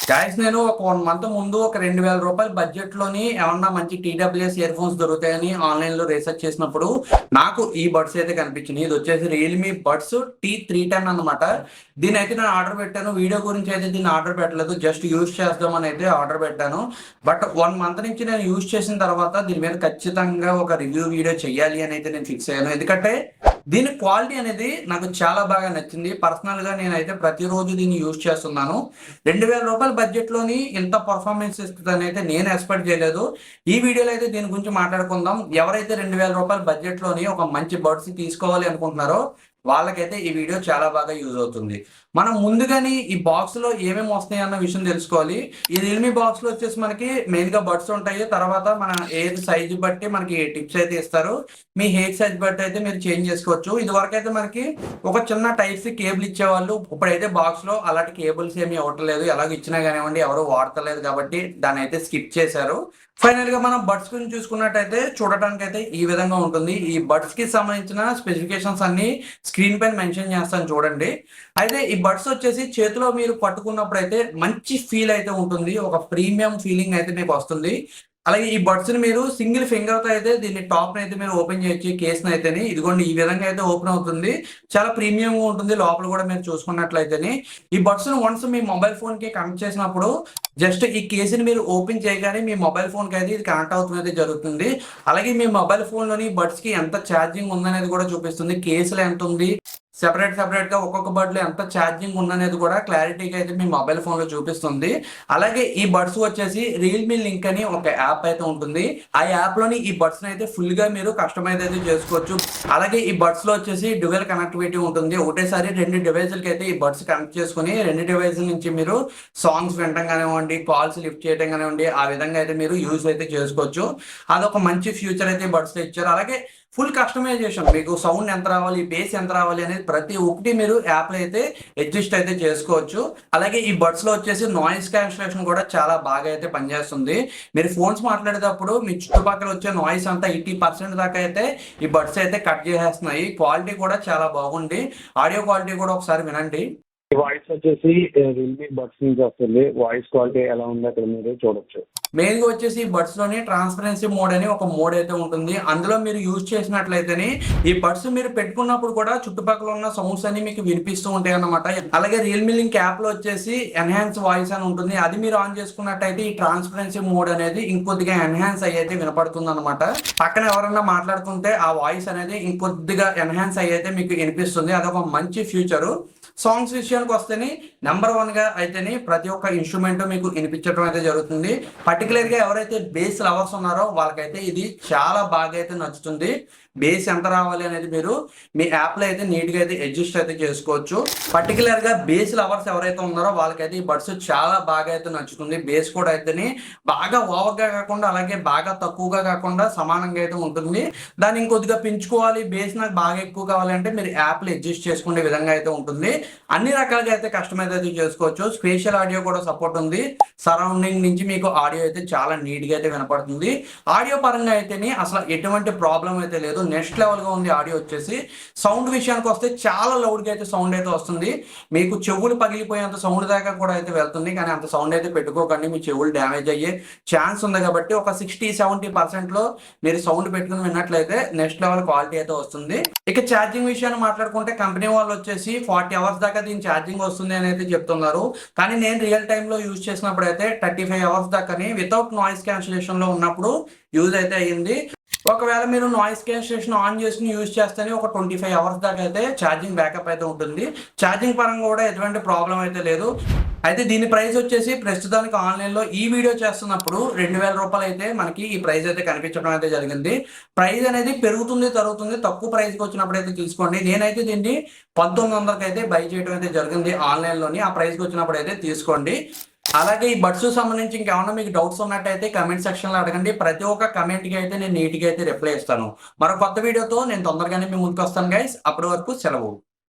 Guys నేను ఒక 1 month ముందు ఒక 2000 రూపాయల బడ్జెట్ లోని ఏమన్నా మంచి టీడబ్ల్యూఎస్ ఇయర్ ఫోన్స్ దొరుకుతాయని ఆన్లైన్ లో రీసెర్చ్ చేసినప్పుడు నాకు ఈ బడ్స్ అయితే కనిపించినాయి. ఇది వచ్చేసి రియల్మీ బడ్స్ T310 అన్నమాట. దీని అయితే నేను ఆర్డర్ పెట్టాను. వీడియో గురించి అయితే దీన్ని ఆర్డర్ పెట్టలేదు, జస్ట్ యూజ్ చేద్దామని అయితే ఆర్డర్ పెట్టాను. బట్ 1 మంత్ నుంచి నేను యూజ్ చేసిన తర్వాత దీని మీద ఖచ్చితంగా ఒక రివ్యూ వీడియో చేయాలి అని అయితే నేను ఫిక్స్ అయ్యాను. ఎందుకంటే దీని క్వాలిటీ అనేది నాకు చాలా బాగా నచ్చింది. పర్సనల్ గా నేనైతే ప్రతిరోజు దీన్ని యూజ్ చేస్తున్నాను. 2000 రూపాయల బడ్జెట్ లోని ఇంత పర్ఫార్మెన్స్ ఇస్తుందని అయితే నేను ఎక్స్పెక్ట్ చేయలేదు. ఈ వీడియోలో అయితే దీని గురించి మాట్లాడుకుందాం. ఎవరైతే 2000 రూపాయల బడ్జెట్ లోని ఒక మంచి బడ్స్ తీసుకోవాలి అనుకుంటున్నారో వాళ్ళకైతే ఈ వీడియో చాలా బాగా యూజ్ అవుతుంది. మనం ముందుగానే ఈ బాక్స్ లో ఏమేమి వస్తాయి అన్న విషయం తెలుసుకోవాలి. ఈ రియల్మీ బాక్స్ లో వచ్చేసి మనకి మెయిన్ గా బడ్స్ ఉంటాయి. తర్వాత మన ఏజ్ సైజ్ బట్టి మనకి టిప్స్ అయితే ఇస్తారు. మీ హెయిర్ సైజ్ బట్టి అయితే మీరు చేంజ్ చేసుకోవచ్చు. ఇది వరకు అయితే మనకి ఒక చిన్న టైప్ సి కేబుల్ ఇచ్చేవాళ్ళు. ఇప్పుడైతే బాక్స్ లో అలాంటి కేబుల్స్ ఏమి ఇవ్వట్లేదు. ఎలాగ ఇచ్చినా కానివ్వండి ఎవరు వాడతలేదు కాబట్టి దాన్ని అయితే స్కిప్ చేశారు. ఫైనల్ గా మనం బడ్స్ గురించి చూసుకున్నట్టయితే చూడటానికి అయితే ఈ విధంగా ఉంటుంది. ఈ బడ్స్ కి సంబంధించిన స్పెసిఫికేషన్స్ అన్ని స్క్రీన్ పైన మెన్షన్ చేస్తాను చూడండి. అయితే ఈ బడ్స్ వచ్చేసి చేతిలో మీరు పట్టుకున్నప్పుడు అయితే మంచి ఫీల్ అయితే ఉంటుంది. ఒక ప్రీమియం ఫీలింగ్ అయితే మీకు వస్తుంది. అలాగే ఈ బడ్స్ ని మీరు సింగిల్ ఫింగర్ తో అయితే దీన్ని టాప్ అయితే మీరు ఓపెన్ చేయొచ్చు. కేస్ అయితేనే ఇదిగోండి ఈ విధంగా అయితే ఓపెన్ అవుతుంది. చాలా ప్రీమియం గా ఉంటుంది. లోపల కూడా మీరు చూసుకున్నట్లయితేనే ఈ బడ్స్ ని వన్స్ మీ మొబైల్ ఫోన్ కి కనెక్ట్ చేసినప్పుడు జస్ట్ ఈ కేసుని మీరు ఓపెన్ చేయగానే మీ మొబైల్ ఫోన్ కి అయితే ఇది కనెక్ట్ అవుతుంది జరుగుతుంది. అలాగే మీ మొబైల్ ఫోన్ లోని బడ్స్ కి ఎంత ఛార్జింగ్ ఉందనేది కూడా చూపిస్తుంది. కేసులో ఎంత ఉంది, సెపరేట్ గా ఒక్కొక్క బడ్ లో ఎంత ఛార్జింగ్ ఉందనేది కూడా క్లారిటీగా అయితే మీ మొబైల్ ఫోన్ లో చూపిస్తుంది. అలాగే ఈ బడ్స్ వచ్చేసి రియల్మీ లింక్ అని ఒక యాప్ అయితే ఉంటుంది. ఆ యాప్ లోని ఈ బడ్స్ అయితే ఫుల్ గా మీరు కస్టమైజ్ అయితే చేసుకోవచ్చు. అలాగే ఈ బడ్స్ లో వచ్చేసి డ్యూయల్ కనెక్టివిటీ ఉంటుంది. ఒకటేసారి 2 డివైజులకి అయితే ఈ బడ్స్ కనెక్ట్ చేసుకుని 2 డివైజుల నుంచి మీరు సాంగ్స్ వినడం కానివ్వండి, కాల్స్ లిఫ్ట్ చేయడం కానివ్వండి, ఆ విధంగా అయితే మీరు యూజ్ అయితే చేసుకోవచ్చు. అదొక మంచి ఫ్యూచర్ అయితే బడ్స్ లో ఇచ్చారు. అలాగే ఫుల్ కస్టమైజేషన్, మీకు సౌండ్ ఎంత రావాలి, బేస్ ఎంత రావాలి అనేది ప్రతి ఒక్కటి మీరు యాప్ లో అయితే అడ్జస్ట్ అయితే చేసుకోవచ్చు. అలాగే ఈ బడ్స్ లో వచ్చేసి నాయిస్ క్యాన్సిలేషన్ కూడా చాలా బాగా అయితే పనిచేస్తుంది. మీరు ఫోన్స్ మాట్లాడేటప్పుడు మీ చుట్టుపక్కల వచ్చే నాయిస్ అంతా 80% దాకా అయితే ఈ బడ్స్ అయితే కట్ చేసేస్తున్నాయి. క్వాలిటీ కూడా చాలా బాగుంది. ఆడియో క్వాలిటీ కూడా ఒకసారి వినండి. ఈ వాయిస్ వచ్చేసి రియల్మీ బడ్స్ నుంచి వస్తుంది. వాయిస్ క్వాలిటీ ఎలా ఉందో అక్కడ మీరు చూడొచ్చు. మెయిన్ గా వచ్చేసి బడ్స్ లోని ట్రాన్స్పరెన్సీ మోడ్ అని ఒక మోడ్ అయితే ఉంటుంది. అందులో మీరు యూజ్ చేసినట్లయితేనే ఈ బడ్స్ మీరు పెట్టుకున్నప్పుడు కూడా చుట్టుపక్కల ఉన్న సౌండ్స్ అన్ని మీకు వినిపిస్తూ ఉంటాయి అన్నమాట. అలాగే రియల్మీ లింక్ యాప్ లో వచ్చేసి ఎన్హాన్స్ వాయిస్ అని ఉంటుంది. అది మీరు ఆన్ చేసుకున్నట్టయితే ఈ ట్రాన్స్పరెన్సీ మోడ్ అనేది ఇంకొద్దిగా ఎన్హాన్స్ అయ్యైతే వినపడుతుంది అనమాట. పక్కన ఎవరన్నా మాట్లాడుతుంటే ఆ వాయిస్ అనేది ఇంకొద్దిగా ఎన్హాన్స్ అయ్యైతే మీకు వినిపిస్తుంది. అదొక మంచి ఫ్యూచరు. సాంగ్స్ విషయానికి వస్తేనే నెంబర్ 1 గా అయితేనే ప్రతి ఒక్క ఇన్స్ట్రుమెంట్ మీకు వినిపించడం అయితే జరుగుతుంది. పర్టికులర్ గా ఎవరైతే బేస్ లవర్స్ ఉన్నారో వాళ్ళకైతే ఇది చాలా బాగా అయితే నచ్చుతుంది. బేస్ ఎంత రావాలి అనేది మీరు మీ యాప్ లో అయితే నీట్ గా అయితే అడ్జస్ట్ అయితే చేసుకోవచ్చు. పర్టికులర్ గా బేస్ లవర్స్ ఎవరైతే ఉన్నారో వాళ్ళకైతే ఈ బడ్స్ చాలా బాగా అయితే నచ్చుతుంది. బేస్ కూడా అయితేనే బాగా ఓవర్ గా కాకుండా అలాగే బాగా తక్కువగా కాకుండా సమానంగా అయితే ఉంటుంది. దాన్ని ఇంకొద్దిగా పెంచుకోవాలి, బేస్ నాకు బాగా ఎక్కువ కావాలంటే మీరు యాప్ లో అడ్జస్ట్ చేసుకునే విధంగా అయితే ఉంటుంది. అన్ని రకాలుగా అయితే కస్టమైజ్ అయితే చేసుకోవచ్చు. స్పేషల్ ఆడియో కూడా సపోర్ట్ ఉంది. సరౌండింగ్ నుంచి మీకు ఆడియో అయితే చాలా నీట్ గా అయితే వినపడుతుంది. ఆడియో పరంగా అయితేనే అసలు ఎటువంటి ప్రాబ్లం అయితే లేదు. నెక్స్ట్ లెవెల్ గా ఉంది ఆడియో వచ్చేసి. సౌండ్ విషయానికి వస్తే చాలా లౌడ్ గా అయితే సౌండ్ అయితే వస్తుంది. మీకు చెవులు పగిలిపోయేంత సౌండ్ దాకా కూడా అయితే వెళ్తుంది. కానీ అంత సౌండ్ అయితే పెట్టుకోకండి, మీ చెవులు డ్యామేజ్ అయ్యే ఛాన్స్ ఉంది. కాబట్టి ఒక 60-70% లో మీరు సౌండ్ పెట్టుకుని విన్నట్లయితే నెక్స్ట్ లెవెల్ క్వాలిటీ అయితే వస్తుంది. ఇక ఛార్జింగ్ విషయాన్ని మాట్లాడుకుంటే కంపెనీ వాళ్ళు వచ్చేసి 40 hours దాకా దీని ఛార్జింగ్ వస్తుంది అని అయితే చెప్తున్నారు. కానీ నేను రియల్ టైమ్ లో యూజ్ చేసినప్పుడు అయితే 35 hours దాకాని వితౌట్ నాయిస్ క్యాన్సిలేషన్ లో ఉన్నప్పుడు యూజ్ అయితే అయ్యింది. ఒకవేళ మీరు నాయిస్ క్యాన్సిలేషన్ ఆన్ చేసుకుని యూజ్ చేస్తేనే ఒక 25 hours దాకా అయితే ఛార్జింగ్ బ్యాకప్ అయితే ఉంటుంది. ఛార్జింగ్ పరంగా కూడా ఎటువంటి ప్రాబ్లం అయితే లేదు. అయితే దీని ప్రైస్ వచ్చేసి ప్రస్తుతానికి ఆన్లైన్ లో ఈ వీడియో చేస్తున్నప్పుడు 2000 రూపాయలు అయితే మనకి ఈ ప్రైస్ అయితే కనిపించడం అయితే జరిగింది. ప్రైస్ అనేది పెరుగుతుంది తరుగుతుంది. తక్కువ ప్రైస్ కి వచ్చినప్పుడు అయితే తీసుకోండి. నేనైతే దీన్ని 1900కి అయితే బై చేయడం అయితే జరిగింది ఆన్లైన్ లోని. ఆ ప్రైస్ కి వచ్చినప్పుడు అయితే తీసుకోండి. అలాగే ఈ బడ్స్ సంబంధించి ఇంకేమన్నా మీకు డౌట్స్ ఉన్నట్టయితే కమెంట్ సెక్షన్ లో అడగండి. ప్రతి ఒక్క కమెంట్ కి అయితే నేను నీట్ గా అయితే రిప్లై ఇస్తాను. మరో కొత్త వీడియోతో నేను తొందరగానే మీ ముందుకు వస్తాను గైస్. అప్పటి వరకు సెలవు.